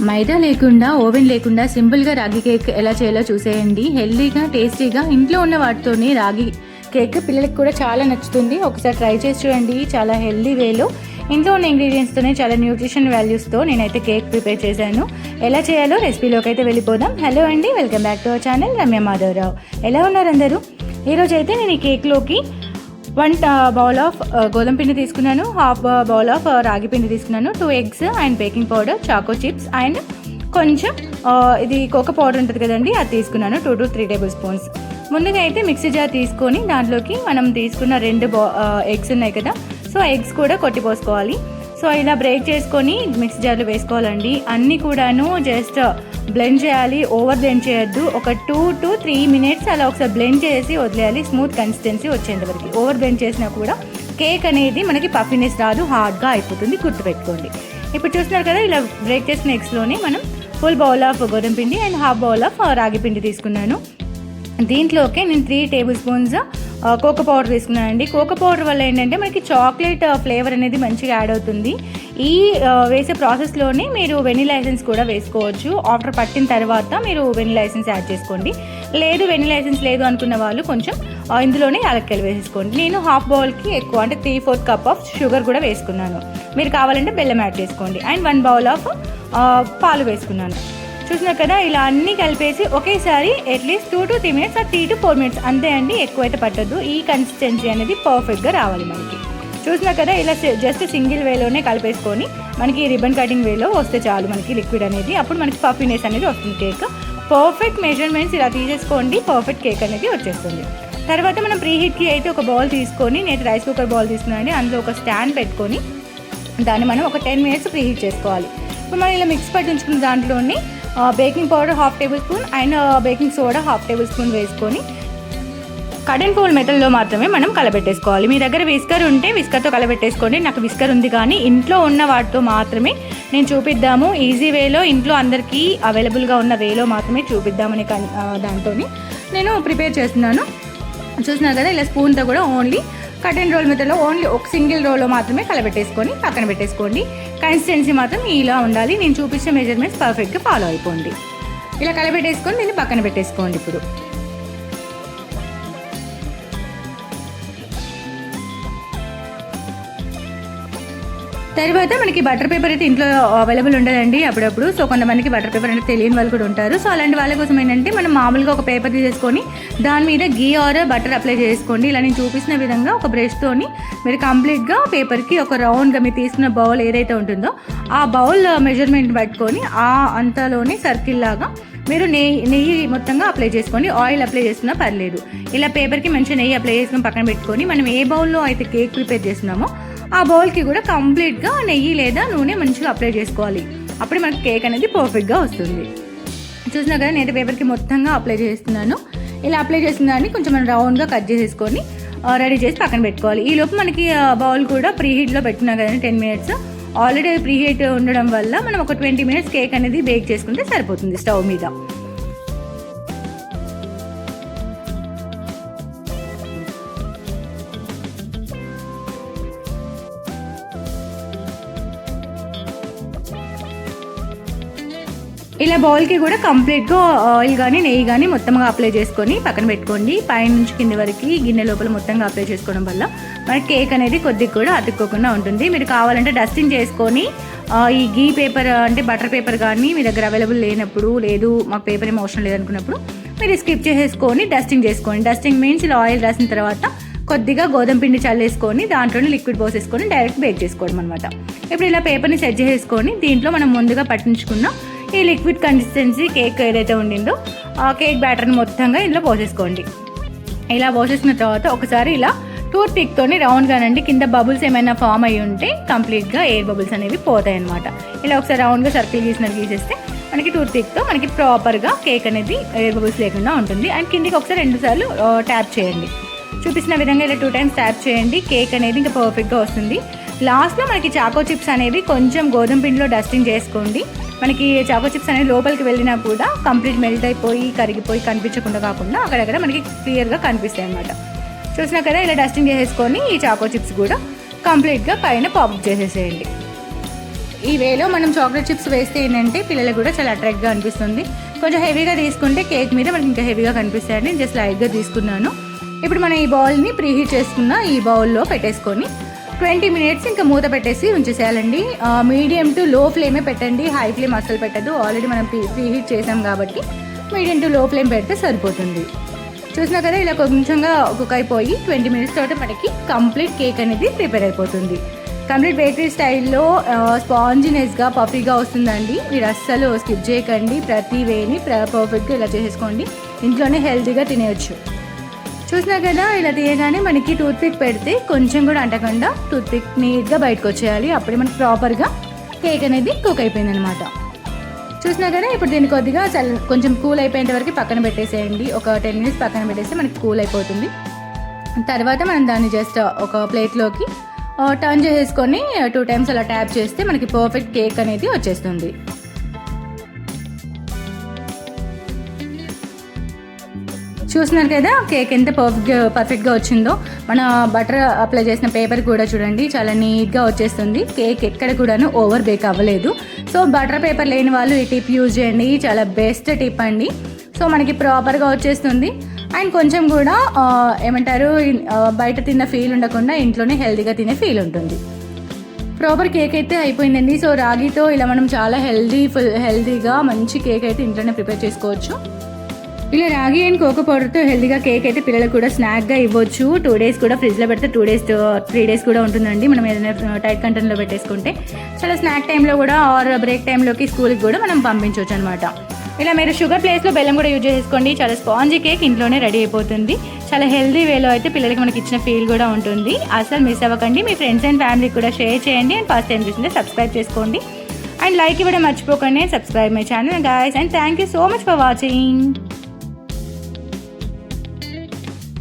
మైదా లేకుండా ఓవెన్ లేకుండా సింపుల్గా రాగి కేక్ ఎలా చేయాలో చూసేయండి. హెల్తీగా టేస్టీగా ఇంట్లో ఉన్న వాటితోనే రాగి కేక్ పిల్లలకి కూడా చాలా నచ్చుతుంది. ఒకసారి ట్రై చేసి చూడండి. చాలా హెల్తీ వేలో ఇంట్లో ఉన్న ఇంగ్రీడియంట్స్తోనే చాలా న్యూట్రిషన్ వాల్యూస్తో నేనైతే కేక్ ప్రిపేర్ చేశాను. ఎలా చేయాలో రెసిపీలోకి అయితే వెళ్ళిపోదాం. హలో అండి, welcome back to our channel Ramya Madhavarao. ఎలా ఉన్నారు అందరూ? ఈరోజు అయితే నేను ఈ కేక్లోకి 1 బౌల్ ఆఫ్ గోధుమ పిండి తీసుకున్నాను, హాఫ్ బౌల్ ఆఫ్ రాగి పిండి తీసుకున్నాను, 2 eggs and baking powder, choco chips and కొంచెం ఇది కోకో పౌడర్ ఉంటుంది కదండి, అది తీసుకున్నాను 2 to 3 tablespoons. ముందుగా అయితే మిక్సీ జార్ తీసుకొని దాంట్లోకి మనం తీసుకున్న 2 eggs ఉన్నాయి కదా, సో ఎగ్స్ కూడా కొట్టి పోసుకోవాలి. సో ఇలా బ్రేక్ చేసుకొని మిక్సీ జార్లో వేసుకోవాలండి. అన్నీ కూడాను జస్ట్ బ్లెండ్ చేయాలి, ఓవర్ బ్లెండ్ చేయొద్దు. ఒక 2 to 3 minutes అలా ఒకసారి బ్లెండ్ చేసి వదిలేయాలి, స్మూత్ కన్సిస్టెన్సీ వచ్చేంతవరకు. ఓవర్ బ్లెండ్ చేసినా కూడా కేక్ అనేది మనకి పఫినెస్ రాదు, హార్డ్గా అయిపోతుంది, గుర్తుపెట్టుకోండి. ఇప్పుడు చూస్తున్నారు కదా, ఇలా బ్రేక్ చేసిన ఎగ్స్లోనే మనం ఫుల్ బౌల్ ఆఫ్ గోధుమ పిండి అండ్ హాఫ్ బౌల్ ఆఫ్ రాగి పిండి తీసుకున్నాను. దీంట్లోకి నేను 3 tablespoons కోకో పౌడర్ తీసుకున్నానండి. కోకో పౌడర్ వల్ల ఏంటంటే మనకి చాక్లెట్ ఫ్లేవర్ అనేది మంచిగా యాడ్ అవుతుంది. ఈ వేసే ప్రాసెస్లోనే మీరు వెనిలా ఎసెన్స్ కూడా వేసుకోవచ్చు. ఆఫ్టర్ పట్టిన తర్వాత మీరు వెనిలా ఎసెన్స్ యాడ్ చేసుకోండి. లేదు వెనిలా ఎసెన్స్ లేదు అనుకున్న వాళ్ళు కొంచెం ఇందులోనే యాలక్కాయలు వేసేసుకోండి. నేను హాఫ్ బౌల్కి ఎక్కువ అంటే 3/4 cup ఆఫ్ షుగర్ కూడా వేసుకున్నాను. మీరు కావాలంటే బెల్లం యాడ్ చేసుకోండి. అండ్ 1 bowl ఆఫ్ పాలు వేసుకున్నాను. చూసినారు కదా, ఇలా అన్నీ కలిపేసి ఒకేసారి at least 2 to 3 minutes 3 to 4 minutes అంతే అండి, ఎక్కువైతే పట్టద్దు. ఈ కన్సిస్టెన్సీ అనేది పర్ఫెక్ట్గా రావాలి మనకి. చూసినారు కదా, ఇలా జస్ట్ సింగిల్ వేలోనే కలిపేసుకొని మనకి రిబన్ కటింగ్ వేలో వస్తే చాలు మనకి లిక్విడ్ అనేది. అప్పుడు మనకి పఫీనెస్ అనేది వస్తుంది. కేక్ పర్ఫెక్ట్ మెజర్మెంట్స్ ఇలా తీసేసుకోండి, పర్ఫెక్ట్ కేక్ అనేది వచ్చేస్తుంది. తర్వాత మనం ప్రీహీట్కి అయితే ఒక బౌల్ తీసుకొని, నేను రైస్ కుక్కర్ బౌల్ తీసుకున్నానండి, అందులో ఒక స్టాండ్ పెట్టుకొని దాన్ని మనం ఒక 10 minutes ప్రీహీట్ చేసుకోవాలి. ఇప్పుడు మనం ఇలా మిక్స్ పట్టించుకున్న దాంట్లోని baking powder 1/2 tablespoon and baking soda 1/2 tablespoon వేసుకొని కట్ అండ్ ఫోల్డ్ మెథడ్లో మాత్రమే మనం కలబెట్టేసుకోవాలి. మీ దగ్గర విస్కర్ ఉంటే విస్కర్తో కలబెట్టేసుకోండి. నాకు విస్కర్ ఉంది, కానీ ఇంట్లో ఉన్న వాటితో మాత్రమే నేను చూపిద్దాము. ఈజీ వేలో ఇంట్లో అందరికీ అవైలబుల్గా ఉన్న వేలో మాత్రమే చూపిద్దామని దాంతో నేను ప్రిపేర్ చేస్తున్నాను. చూస్తున్నారు కదా, ఇలా స్పూన్తో కూడా ఓన్లీ కట్ అండ్ రోల్ మెథడ్లో ఓన్లీ ఒక సింగిల్ రోల్లో మాత్రమే కలబెట్టేసుకొని పక్కన పెట్టేసుకోండి. కన్సిస్టెన్సీ మాత్రం ఇలా ఉండాలి. నేను చూపించిన మెజర్మెంట్స్ పర్ఫెక్ట్గా ఫాలో అయిపోండి. ఇలా కలబెట్టేసుకొని దీన్ని పక్కన పెట్టేసుకోండి. ఇప్పుడు తర్వాత మనకి బటర్ పేపర్ అయితే ఇంట్లో అవైలబుల్ ఉండదండి అప్పుడప్పుడు. సో కొంతమందికి బటర్ పేపర్ అంటే తెలియని వాళ్ళు కూడా ఉంటారు. సో అలాంటి వాళ్ళ కోసం ఏంటంటే మనం మామూలుగా ఒక పేపర్ తీసేసుకొని దాని మీద గీ ఆర్ బటర్ అప్లై చేసుకోండి. ఇలా నేను చూపించిన విధంగా ఒక బ్రష్తోని మీరు కంప్లీట్గా పేపర్కి ఒక రౌండ్గా మీరు తీసుకున్న బౌల్ ఏదైతే ఉంటుందో ఆ బౌల్ మెజర్మెంట్ పట్టుకొని ఆ అంతలోనే సర్కిల్ లాగా మీరు నెయ్యి మొత్తంగా అప్లై చేసుకోండి. ఆయిల్ అప్లై చేసుకున్నా పర్లేదు. ఇలా పేపర్కి మంచిగా నెయ్యి అప్లై చేసుకొని పక్కన పెట్టుకొని మనం ఏ బౌల్లో అయితే కేక్ ప్రిపేర్ చేస్తున్నామో ఆ బౌల్కి కూడా కంప్లీట్గా నెయ్యి లేదా నూనె మంచిగా అప్లై చేసుకోవాలి. అప్పుడు మనకి కేక్ అనేది పర్ఫెక్ట్గా వస్తుంది. చూసినా కదా, నేను పేపర్కి మొత్తంగా అప్లై చేస్తున్నాను. ఇలా అప్లై చేసిన దాన్ని కొంచెం మనం రౌండ్గా కట్ చేసేసుకొని రెడీ చేసి పక్కన పెట్టుకోవాలి. ఈ లోపు మనకి బౌల్ కూడా ప్రీహీట్లో పెట్టుకున్నాం కదండి 10 minutes. ఆల్రెడీ ప్రీహీట్ ఉండడం వల్ల మనం ఒక 20 minutes కేక్ అనేది బేక్ చేసుకుంటే సరిపోతుంది స్టవ్ మీద. ఇలా బౌల్కి కూడా కంప్లీట్గా ఆయిల్ కానీ నెయ్యి కానీ మొత్తంగా అప్లై చేసుకొని పక్కన పెట్టుకోండి. పైనుంచి కింది వరకు గిన్నె లోపల మొత్తంగా అప్లై చేసుకోవడం వల్ల మనకి కేక్ అనేది కొద్దిగా కూడా అతుక్కోకుండా ఉంటుంది. మీరు కావాలంటే డస్టింగ్ చేసుకొని ఈ గీ పేపర్ అంటే బటర్ పేపర్ కానీ మీ దగ్గర అవైలబుల్ లేనప్పుడు, లేదు మాకు పేపర్ ఏం అవసరం లేదనుకున్నప్పుడు మీరు స్కిప్ చేసేసుకొని డస్టింగ్ చేసుకోండి. డస్టింగ్ మీన్స్ ఇలా ఆయిల్ రాసిన తర్వాత కొద్దిగా గోధుమ పిండి చల్లేసుకొని దాంట్లోనే లిక్విడ్ పోసేసుకొని డైరెక్ట్ బేక్ చేసుకోవడం అనమాట. ఇప్పుడు ఇలా పేపర్ని సెట్ చేసుకొని దీంట్లో మనం ముందుగా పట్టించుకున్న ఈ లిక్విడ్ కన్సిస్టెన్సీ కేక్ ఏదైతే ఉండిందో ఆ కేక్ బ్యాటర్ని మొత్తంగా ఇందులో పోసేసుకోండి. ఇలా పోసేసిన తర్వాత ఒకసారి ఇలా టూత్ పిక్తోని రౌండ్గానండి, కింద బబుల్స్ ఏమైనా ఫామ్ అయ్యి ఉంటే కంప్లీట్గా ఎయిర్ బబుల్స్ అనేవి పోతాయి అనమాట. ఇలా ఒకసారి రౌండ్గా సర్కిల్ గీసేస్తే మనకి టూత్ పిక్తో మనకి ప్రాపర్గా కేక్ అనేది ఎయిర్ బబుల్స్ లేకుండా ఉంటుంది. అండ్ కిందికి ఒకసారి 2 సార్లు ట్యాప్ చేయండి. చూపించిన విధంగా ఇలా 2 times ట్యాప్ చేయండి. కేక్ అనేది ఇంకా పర్ఫెక్ట్గా వస్తుంది. లాస్ట్లో మనకి చాకో చిప్స్ అనేవి కొంచెం గోధుమ పిండిలో డస్టింగ్ చేసుకోండి. మనకి చాకో చిప్స్ అనేది లోపలికి వెళ్ళినా కూడా కంప్లీట్ మెల్ట్ అయిపోయి కరిగిపోయి కనిపించకుండా కాకుండా అక్కడక్కడ మనకి క్లియర్గా కనిపిస్తాయి అన్నమాట. చూసినా కదా, ఇలా డస్టింగ్ చేసేసుకొని ఈ చాకో చిప్స్ కూడా కంప్లీట్గా పైన పాప్ చేసేసేయండి. ఈ వేలో మనం చాక్లెట్ చిప్స్ వేస్తే ఏంటంటే పిల్లలకు కూడా చాలా అట్రాక్ట్గా అనిపిస్తుంది. కొంచెం హెవీగా తీసుకుంటే కేక్ మీద మనకి ఇంకా హెవీగా కనిపిస్తాయండి. జస్ట్ లైట్గా తీసుకున్నాను. ఇప్పుడు మనం ఈ బౌల్ని ప్రీహీట్ చేసుకున్న ఈ బౌల్లో పెట్టేసుకొని 20 మినిట్స్ ఇంకా మూత పెట్టేసి ఉంచేసేయాలండి. మీడియం టు లో ఫ్లేమే పెట్టండి, హై ఫ్లేమ్ అస్సలు పెట్టద్దు. ఆల్రెడీ మనం ప్రీహీట్ చేసాం కాబట్టి మీడియం టు లో ఫ్లేమ్ పెడితే సరిపోతుంది. చూసినా కదా ఇలా కొంచెంగా కుక్ అయిపోయి 20 మినిట్స్ తోటి మనకి కంప్లీట్ కేక్ అనేది ప్రిపేర్ అయిపోతుంది. కంప్లీట్ బేకరీ స్టైల్లో స్పాంజినెస్గా పఫీగా వస్తుందండి. మీరు అస్సలు స్కిప్ చేయకండి, ప్రతి వేని పర్ఫెక్ట్గా ఇలా చేసేసుకోండి. ఇంట్లోనే హెల్తీగా తినేయచ్చు. చూసినా కదా ఇలా తీయగానే మనకి టూత్పిక్ పెడితే కొంచెం కూడా అంటకుండా టూత్పిక్ నీట్గా బయటకు వచ్చేయాలి. అప్పుడే మనకి ప్రాపర్గా కేక్ అనేది కుక్ అయిపోయింది అనమాట. చూసినా కదా ఇప్పుడు దీన్ని కొద్దిగా కొంచెం కూల్ అయిపోయేంత వరకు పక్కన పెట్టేసేయండి. ఒక 10 మినిట్స్ పక్కన పెట్టేస్తే మనకి కూల్ అయిపోతుంది. తర్వాత మనం దాన్ని జస్ట్ ఒక ప్లేట్లోకి టర్న్ చేసేసుకొని 2 టైమ్స్ అలా ట్యాప్ చేస్తే మనకి పర్ఫెక్ట్ కేక్ అనేది వచ్చేస్తుంది. చూస్తున్నారు కదా కేక్ ఎంత పర్ఫెక్ట్గా వచ్చిందో. మన బటర్ అప్లై చేసిన పేపర్ కూడా చూడండి చాలా నీట్గా వచ్చేస్తుంది. కేక్ ఎక్కడ కూడాను ఓవర్ బేక్ అవ్వలేదు. సో బటర్ పేపర్ లేని వాళ్ళు ఈ టిప్ యూజ్ చేయండి, చాలా బెస్ట్ టిప్ అండి. సో మనకి ప్రాపర్గా వచ్చేస్తుంది. అండ్ కొంచెం కూడా ఏమంటారు బయట తిన్న ఫీల్ ఉండకుండా ఇంట్లోనే హెల్తీగా తినే ఫీల్ ఉంటుంది. ప్రాపర్ కేక్ అయితే అయిపోయిందండి. సో రాగితో ఇలా మనం చాలా హెల్తీగా మంచి కేక్ అయితే ఇంట్లోనే ప్రిపేర్ చేసుకోవచ్చు. ఇలా రాగి అండ్ కోకో పౌడర్తో హెల్తీగా కేక్ అయితే పిల్లలకు కూడా స్నాక్గా ఇవ్వచ్చు. 2 డేస్ కూడా ఫ్రిడ్జ్లో పెడితే 3 డేస్ కూడా ఉంటుందండి. మనం ఏదైనా టైట్ కంటైనర్లో పెట్టేసుకుంటే చాలా స్నాక్ టైంలో కూడా ఆర్ బ్రేక్ టైంలోకి స్కూల్కి కూడా మనం పంపించవచ్చు అనమాట. ఇలా మీరు షుగర్ ప్లేస్లో బెల్లం కూడా యూజ్ చేసుకోండి. చాలా స్పాంజీ కేక్ ఇంట్లోనే రెడీ అయిపోతుంది. చాలా హెల్తీ వేలో అయితే పిల్లలకి మనకి ఇచ్చిన ఫీల్ కూడా ఉంటుంది. అసలు మిస్ అవ్వకండి. మీ ఫ్రెండ్స్ అండ్ ఫ్యామిలీకి కూడా షేర్ చేయండి. అండ్ ఫస్ట్ టైం చూసింటే సబ్స్క్రైబ్ చేసుకోండి. అండ్ లైక్ ఇవ్వడం మర్చిపోకండి. Subscribe my channel guys. And thank you so much for watching.